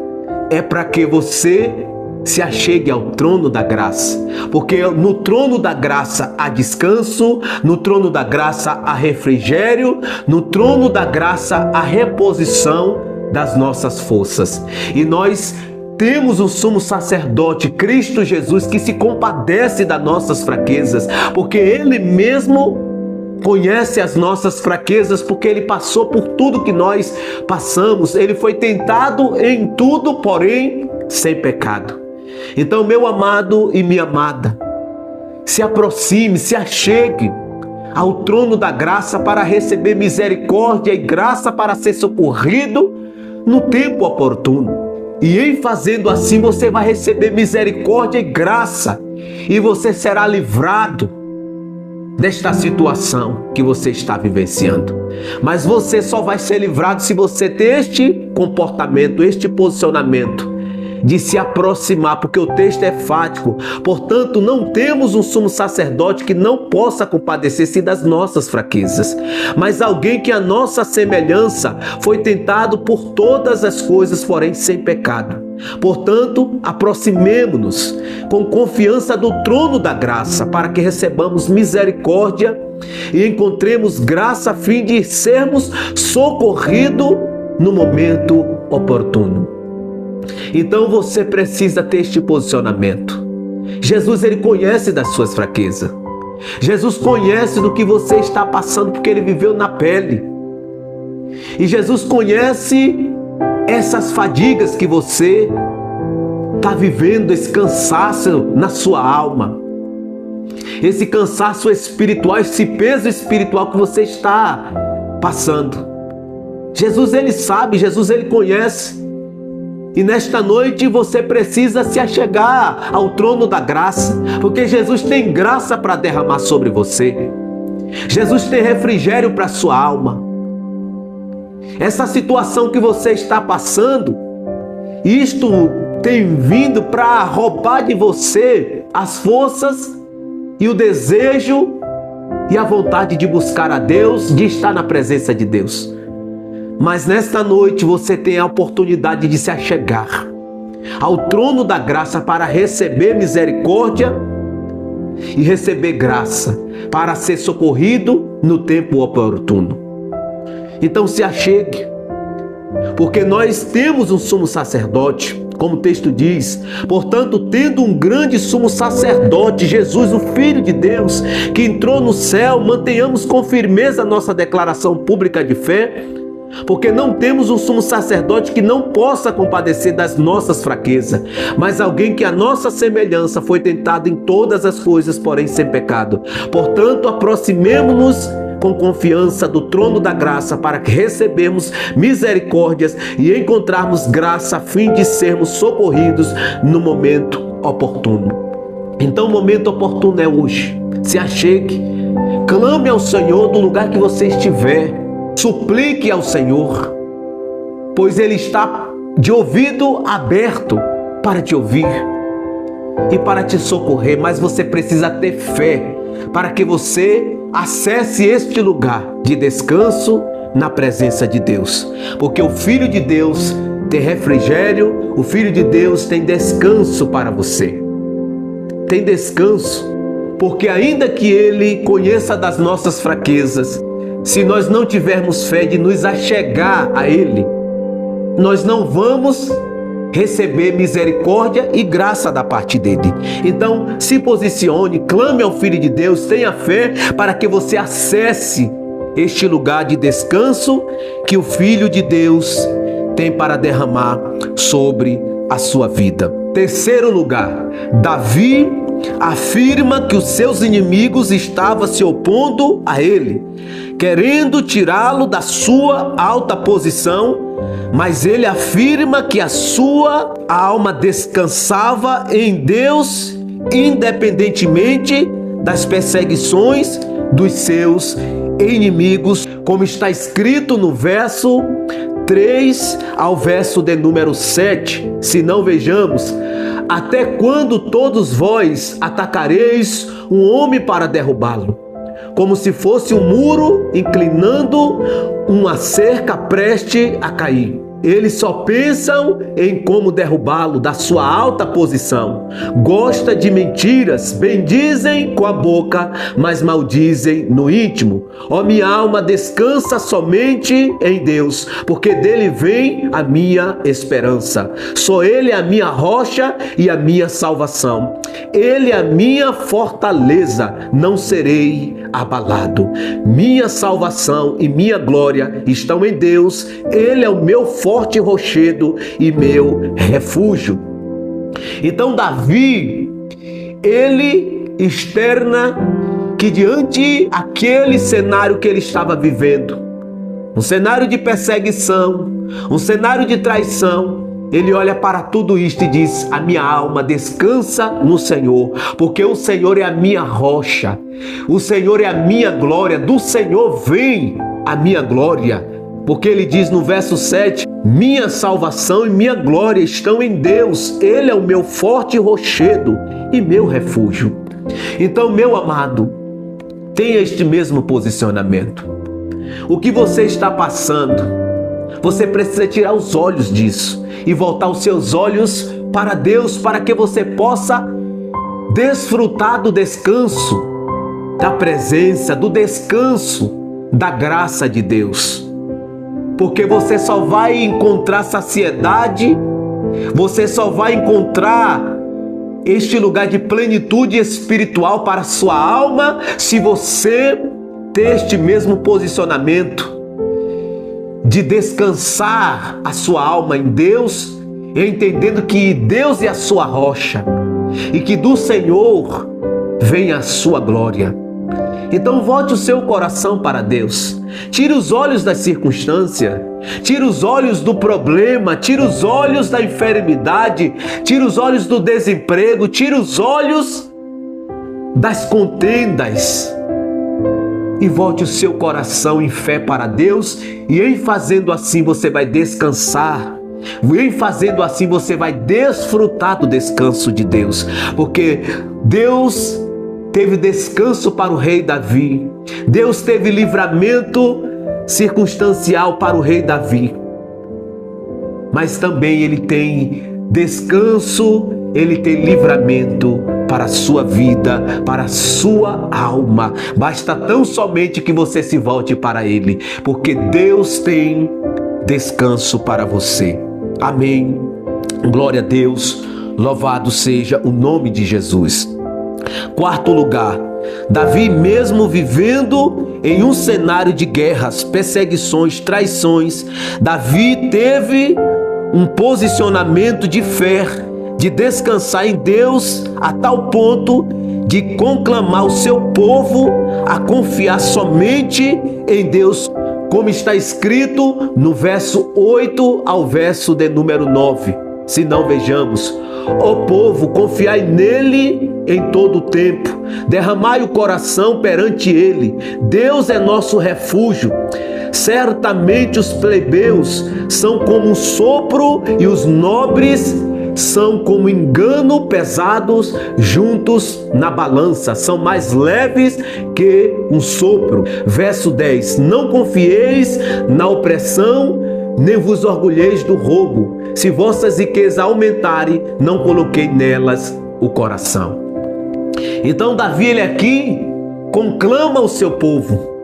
é para que você se achegue ao trono da graça, porque no trono da graça há descanso, no trono da graça há refrigério, no trono da graça há reposição das nossas forças. E nós temos um sumo sacerdote, Cristo Jesus, que se compadece das nossas fraquezas, porque Ele mesmo conhece as nossas fraquezas, porque Ele passou por tudo que nós passamos. Ele foi tentado em tudo, porém sem pecado. Então, meu amado e minha amada, se aproxime, se achegue ao trono da graça para receber misericórdia e graça para ser socorrido no tempo oportuno. E em fazendo assim, você vai receber misericórdia e graça, e você será livrado desta situação que você está vivenciando. Mas você só vai ser livrado se você ter este comportamento, este posicionamento de se aproximar, porque o texto é enfático. Portanto, não temos um sumo sacerdote que não possa compadecer-se das nossas fraquezas, mas alguém que a nossa semelhança foi tentado por todas as coisas, porém sem pecado. Portanto, aproximemo-nos com confiança do trono da graça, para que recebamos misericórdia e encontremos graça a fim de sermos socorridos no momento oportuno. Então você precisa ter este posicionamento. Jesus, Ele conhece das suas fraquezas. Jesus conhece do que você está passando, porque Ele viveu na pele. E Jesus conhece essas fadigas que você está vivendo, esse cansaço na sua alma, esse cansaço espiritual, esse peso espiritual que você está passando. Jesus, Ele sabe, Jesus, Ele conhece. E nesta noite você precisa se achegar ao trono da graça, porque Jesus tem graça para derramar sobre você. Jesus tem refrigério para a sua alma. Essa situação que você está passando, isto tem vindo para roubar de você as forças e o desejo e a vontade de buscar a Deus, de estar na presença de Deus. Mas nesta noite você tem a oportunidade de se achegar ao trono da graça para receber misericórdia e receber graça, para ser socorrido no tempo oportuno. Então se achegue, porque nós temos um sumo sacerdote, como o texto diz. Portanto, tendo um grande sumo sacerdote, Jesus, o Filho de Deus, que entrou no céu, mantenhamos com firmeza a nossa declaração pública de fé, porque não temos um sumo sacerdote que não possa compadecer das nossas fraquezas, mas alguém que a nossa semelhança foi tentado em todas as coisas, porém sem pecado. Portanto, aproximemo-nos com confiança do trono da graça para que recebemos misericórdias e encontrarmos graça a fim de sermos socorridos no momento oportuno. Então o momento oportuno é hoje. Se achegue, clame ao Senhor do lugar que você estiver, suplique ao Senhor, pois Ele está de ouvido aberto para te ouvir e para te socorrer, mas você precisa ter fé para que você acesse este lugar de descanso na presença de Deus, porque o Filho de Deus tem refrigério, o Filho de Deus tem descanso para você. Tem descanso, porque ainda que Ele conheça das nossas fraquezas, se nós não tivermos fé de nos achegar a Ele, nós não vamos receber misericórdia e graça da parte dele. Então se posicione, clame ao Filho de Deus, tenha fé para que você acesse este lugar de descanso que o Filho de Deus tem para derramar sobre a sua vida. Terceiro lugar, Davi afirma que os seus inimigos estavam se opondo a ele, querendo tirá-lo da sua alta posição, mas ele afirma que a sua alma descansava em Deus, independentemente das perseguições dos seus inimigos, como está escrito no verso 3 ao verso de número 7. Se não, vejamos: até quando todos vós atacareis um homem para derrubá-lo, como se fosse um muro inclinando uma cerca preste a cair? Eles só pensam em como derrubá-lo da sua alta posição. Gosta de mentiras, bendizem com a boca, mas maldizem no íntimo. Ó minha alma, descansa somente em Deus, porque dele vem a minha esperança. Só Ele é a minha rocha e a minha salvação. Ele é a minha fortaleza, não serei abalado. Minha salvação e minha glória estão em Deus. Ele é o meu forte rochedo e meu refúgio. Então Davi, ele externa que diante aquele cenário que ele estava vivendo, um cenário de perseguição, um cenário de traição, ele olha para tudo isto e diz: a minha alma descansa no Senhor, porque o Senhor é a minha rocha, o Senhor é a minha glória, do Senhor vem a minha glória. Porque ele diz no verso 7, minha salvação e minha glória estão em Deus, Ele é o meu forte rochedo e meu refúgio. Então, meu amado, tenha este mesmo posicionamento. O que você está passando, você precisa tirar os olhos disso e voltar os seus olhos para Deus, para que você possa desfrutar do descanso, da presença, do descanso, da graça de Deus. Porque você só vai encontrar saciedade, você só vai encontrar este lugar de plenitude espiritual para a sua alma, se você ter este mesmo posicionamento de descansar a sua alma em Deus, entendendo que Deus é a sua rocha e que do Senhor vem a sua glória. Então volte o seu coração para Deus. Tire os olhos da circunstância, tire os olhos do problema, tire os olhos da enfermidade, tire os olhos do desemprego, tire os olhos das contendas e volte o seu coração em fé para Deus, e em fazendo assim você vai descansar. Em fazendo assim você vai desfrutar do descanso de Deus, porque Deus teve descanso para o rei Davi. Deus teve livramento circunstancial para o rei Davi. Mas também ele tem descanso, ele tem livramento para a sua vida, para a sua alma. Basta tão somente que você se volte para ele, porque Deus tem descanso para você. Amém. Glória a Deus. Louvado seja o nome de Jesus. Quarto lugar, Davi, mesmo vivendo em um cenário de guerras, perseguições, traições, Davi teve um posicionamento de fé, de descansar em Deus, a tal ponto de conclamar o seu povo a confiar somente em Deus, como está escrito no verso 8 ao verso de número 9. Se não, vejamos: ó povo, confiai nele em todo o tempo, derramai o coração perante ele, Deus é nosso refúgio. Certamente os plebeus são como um sopro e os nobres são como engano pesados juntos na balança, são mais leves que um sopro. Verso 10: não confieis na opressão, nem vos orgulheis do roubo. Se vossas riquezas aumentarem, não coloquei nelas o coração. Então Davi, ele aqui conclama o seu povo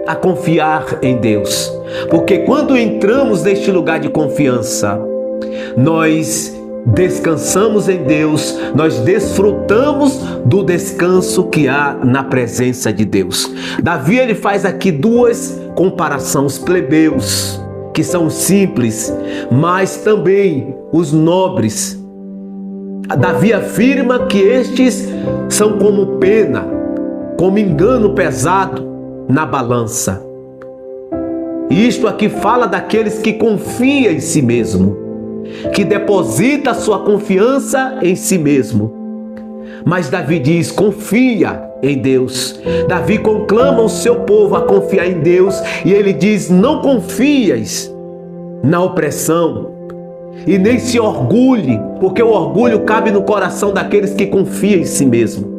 a confiar em Deus, porque quando entramos neste lugar de confiança, nós descansamos em Deus, nós desfrutamos do descanso que há na presença de Deus. Davi, ele faz aqui duas comparações: plebeus, que são simples, mas também os nobres. Davi afirma que estes são como pena, como engano pesado na balança. Isto aqui fala daqueles que confiam em si mesmo, que deposita sua confiança em si mesmo. Mas Davi diz: confia em Deus. Davi conclama o seu povo a confiar em Deus, e ele diz: não confies na opressão e nem se orgulhe, porque o orgulho cabe no coração daqueles que confiam em si mesmo.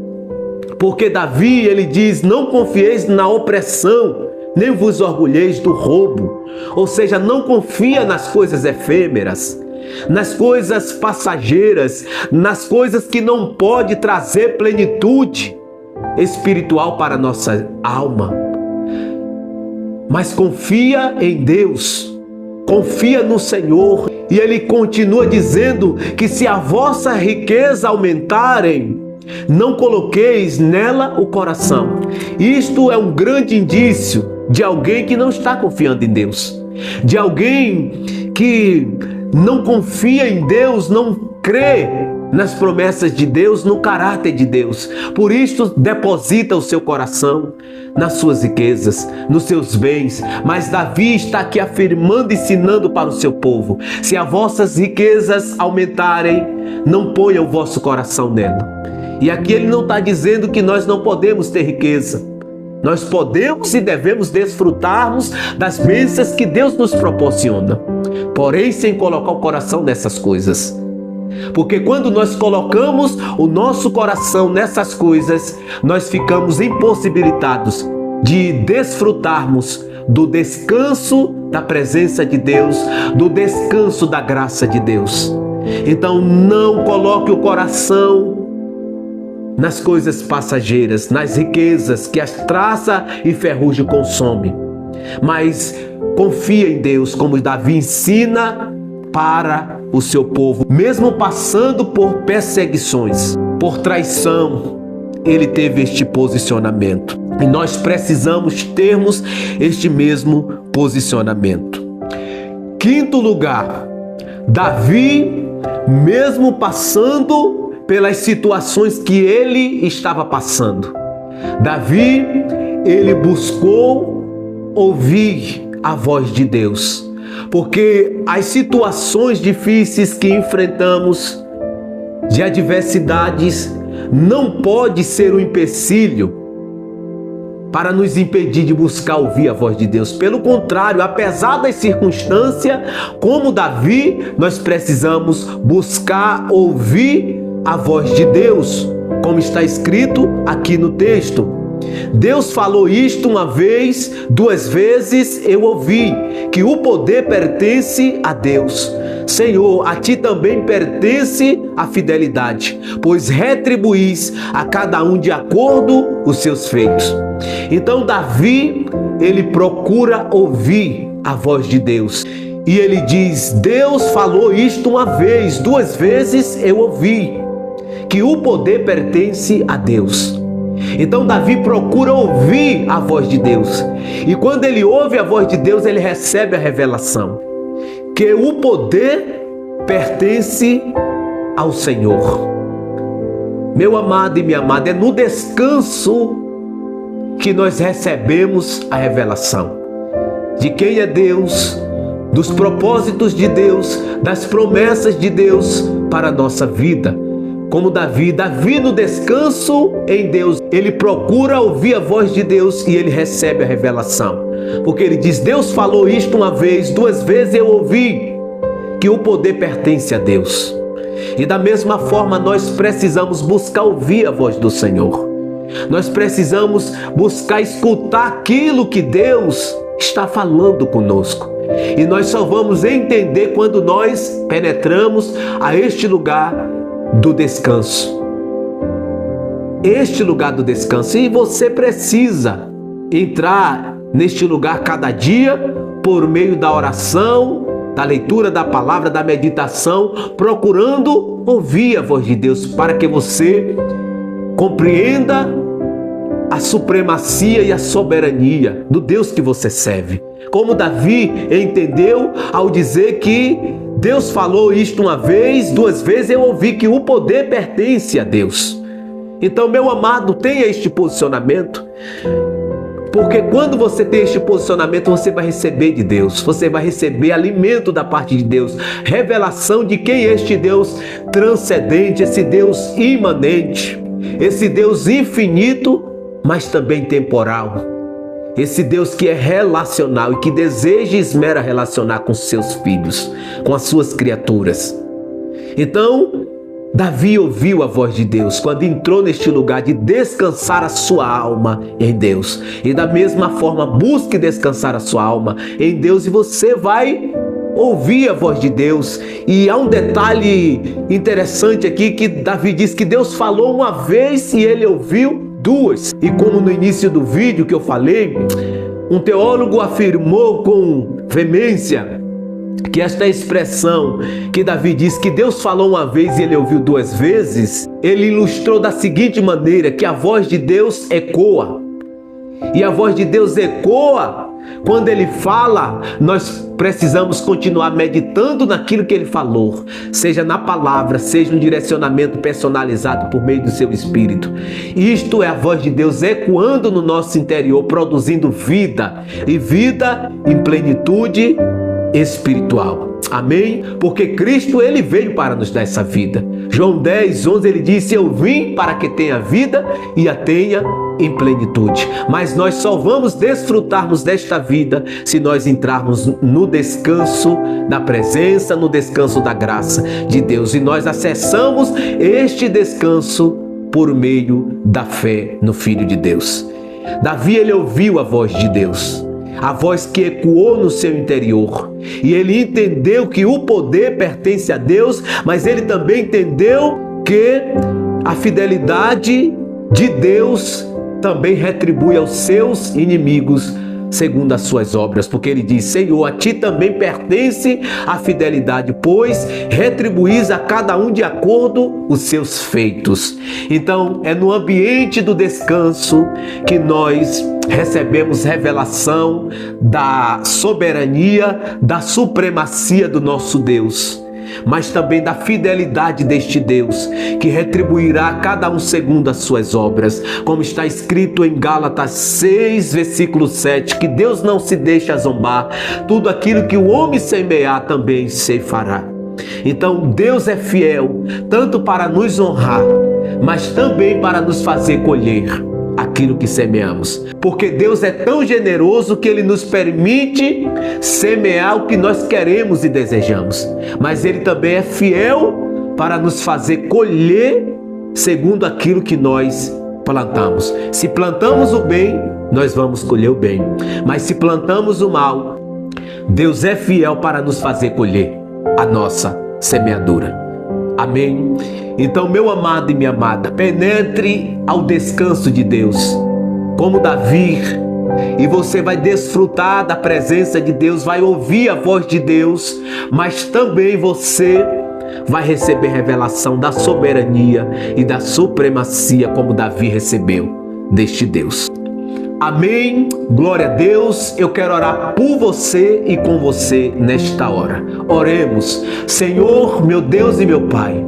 Porque Davi, ele diz: não confieis na opressão, nem vos orgulheis do roubo. Ou seja, não confia nas coisas efêmeras, nas coisas passageiras, nas coisas que não pode trazer plenitude espiritual para a nossa alma. Mas confia em Deus, confia no Senhor. E ele continua dizendo que se a vossa riqueza aumentarem, não coloqueis nela o coração. Isto é um grande indício de alguém que não está confiando em Deus, de alguém que não confia em Deus, não crê nas promessas de Deus, no caráter de Deus. Por isso deposita o seu coração nas suas riquezas, nos seus bens. Mas Davi está aqui afirmando, ensinando para o seu povo: se as vossas riquezas aumentarem, não ponha o vosso coração nela. E aqui ele não está dizendo que nós não podemos ter riqueza. Nós podemos e devemos desfrutarmos das bênçãos que Deus nos proporciona, porém sem colocar o coração nessas coisas. Porque quando nós colocamos o nosso coração nessas coisas, nós ficamos impossibilitados de desfrutarmos do descanso da presença de Deus, do descanso da graça de Deus. Então não coloque o coração nas coisas passageiras, nas riquezas que as traça e ferrugem consome, mas confia em Deus, como Davi ensina para o seu povo. Mesmo passando por perseguições, por traição, ele teve este posicionamento, e nós precisamos termos este mesmo posicionamento. Quinto lugar, Davi, mesmo passando pelas situações que ele estava passando, Davi, ele buscou ouvir a voz de Deus, porque as situações difíceis que enfrentamos, de adversidades, não pode ser um empecilho para nos impedir de buscar ouvir a voz de Deus. Pelo contrário, apesar das circunstâncias, como Davi, nós precisamos buscar ouvir a voz de Deus, como está escrito aqui no texto. Deus falou isto uma vez, duas vezes eu ouvi, que o poder pertence a Deus. Senhor, a ti também pertence a fidelidade, pois retribuís a cada um de acordo os seus feitos. Então Davi, ele procura ouvir a voz de Deus. E ele diz: Deus falou isto uma vez, duas vezes eu ouvi, que o poder pertence a Deus. Então Davi procura ouvir a voz de Deus. E quando ele ouve a voz de Deus, ele recebe a revelação que o poder pertence ao Senhor. Meu amado e minha amada, é no descanso que nós recebemos a revelação de quem é Deus, dos propósitos de Deus, das promessas de Deus para a nossa vida. Como Davi no descanso em Deus, ele procura ouvir a voz de Deus e ele recebe a revelação. Porque ele diz: Deus falou isto uma vez, duas vezes eu ouvi, que o poder pertence a Deus. E da mesma forma nós precisamos buscar ouvir a voz do Senhor. Nós precisamos buscar escutar aquilo que Deus está falando conosco. E nós só vamos entender quando nós penetramos a este lugar do descanso. Este lugar do descanso. E você precisa entrar neste lugar cada dia por meio da oração, da leitura da palavra, da meditação, procurando ouvir a voz de Deus para que você compreenda a supremacia e a soberania do Deus que você serve. Como Davi entendeu ao dizer que Deus falou isto uma vez, duas vezes eu ouvi, que o poder pertence a Deus. Então, meu amado, tenha este posicionamento, porque quando você tem este posicionamento, você vai receber de Deus, você vai receber alimento da parte de Deus, revelação de quem é este Deus transcendente, esse Deus imanente, esse Deus infinito, mas também temporal. Esse Deus que é relacional e que deseja e esmera relacionar com seus filhos, com as suas criaturas. Então, Davi ouviu a voz de Deus quando entrou neste lugar de descansar a sua alma em Deus. E da mesma forma, busque descansar a sua alma em Deus e você vai ouvir a voz de Deus. E há um detalhe interessante aqui que Davi diz que Deus falou uma vez e ele ouviu duas. E como no início do vídeo que eu falei, um teólogo afirmou com veemência que esta expressão que Davi diz que Deus falou uma vez e ele ouviu duas vezes, ele ilustrou da seguinte maneira, que a voz de Deus ecoa. E a voz de Deus ecoa quando ele fala. Nós precisamos continuar meditando naquilo que ele falou, seja na palavra, seja um direcionamento personalizado por meio do seu Espírito. Isto é a voz de Deus ecoando no nosso interior, produzindo vida, e vida em plenitude espiritual. Amém? Porque Cristo, ele veio para nos dar essa vida. João 10, 11, ele disse: eu vim para que tenha vida e a tenha em plenitude. Mas nós só vamos desfrutarmos desta vida se nós entrarmos no descanso da presença, no descanso da graça de Deus. E nós acessamos este descanso por meio da fé no Filho de Deus. Davi, ele ouviu a voz de Deus, a voz que ecoou no seu interior, e ele entendeu que o poder pertence a Deus, mas ele também entendeu que a fidelidade de Deus também retribui aos seus inimigos segundo as suas obras, porque ele diz: Senhor, a ti também pertence a fidelidade, pois retribuís a cada um de acordo os seus feitos. Então é no ambiente do descanso que nós recebemos revelação da soberania, da supremacia do nosso Deus, mas também da fidelidade deste Deus, que retribuirá a cada um segundo as suas obras, como está escrito em Gálatas 6, versículo 7, que Deus não se deixa zombar, tudo aquilo que o homem semear também se fará. Então Deus é fiel, tanto para nos honrar, mas também para nos fazer colher aquilo que semeamos, porque Deus é tão generoso que Ele nos permite semear o que nós queremos e desejamos, mas Ele também é fiel para nos fazer colher segundo aquilo que nós plantamos. Se plantamos o bem, nós vamos colher o bem. Mas se plantamos o mal, Deus é fiel para nos fazer colher a nossa semeadura. Amém? Então, meu amado e minha amada, penetre ao descanso de Deus, como Davi, e você vai desfrutar da presença de Deus, vai ouvir a voz de Deus, mas também você vai receber revelação da soberania e da supremacia, como Davi recebeu deste Deus. Amém? Glória a Deus. Eu quero orar por você e com você nesta hora. Oremos. Senhor, meu Deus e meu Pai,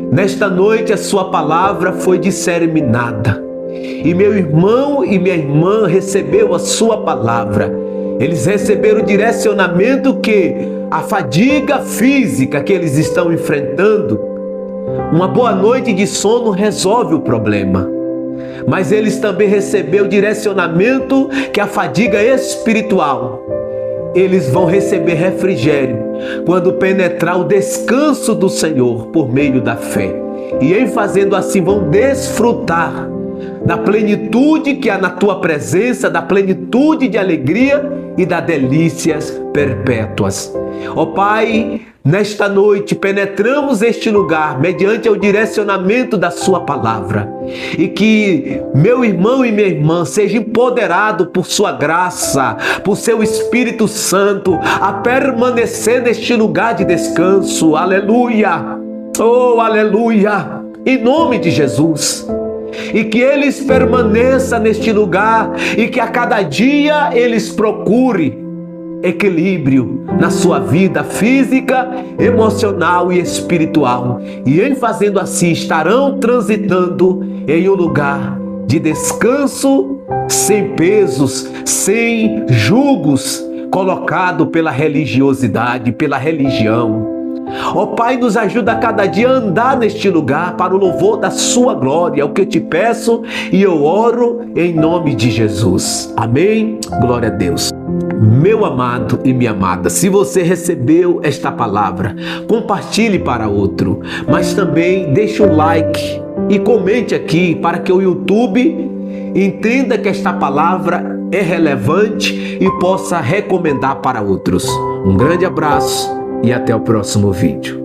nesta noite a sua palavra foi disseminada e meu irmão e minha irmã recebeu a sua palavra. Eles receberam o direcionamento que a fadiga física que eles estão enfrentando, uma boa noite de sono resolve o problema. Mas eles também receberam o direcionamento que a fadiga espiritual, eles vão receber refrigério quando penetrar o descanso do Senhor por meio da fé. E em fazendo assim vão desfrutar da plenitude que há na tua presença, da plenitude de alegria e das delícias perpétuas. Ó Pai, nesta noite penetramos este lugar mediante o direcionamento da sua palavra, e que meu irmão e minha irmã seja empoderado por sua graça, por seu Espírito Santo, a permanecer neste lugar de descanso. Aleluia! Oh, aleluia! Em nome de Jesus. E que eles permaneçam neste lugar e que a cada dia eles procurem equilíbrio na sua vida física, emocional e espiritual. E em fazendo assim estarão transitando em um lugar de descanso, sem pesos, sem julgos colocado pela religiosidade, pela religião. Ó Pai, nos ajuda a cada dia a andar neste lugar para o louvor da sua glória. É o que eu te peço e eu oro em nome de Jesus. Amém? Glória a Deus. Meu amado e minha amada, se você recebeu esta palavra, compartilhe para outro, mas também deixe um like e comente aqui para que o YouTube entenda que esta palavra é relevante e possa recomendar para outros. Um grande abraço e até o próximo vídeo.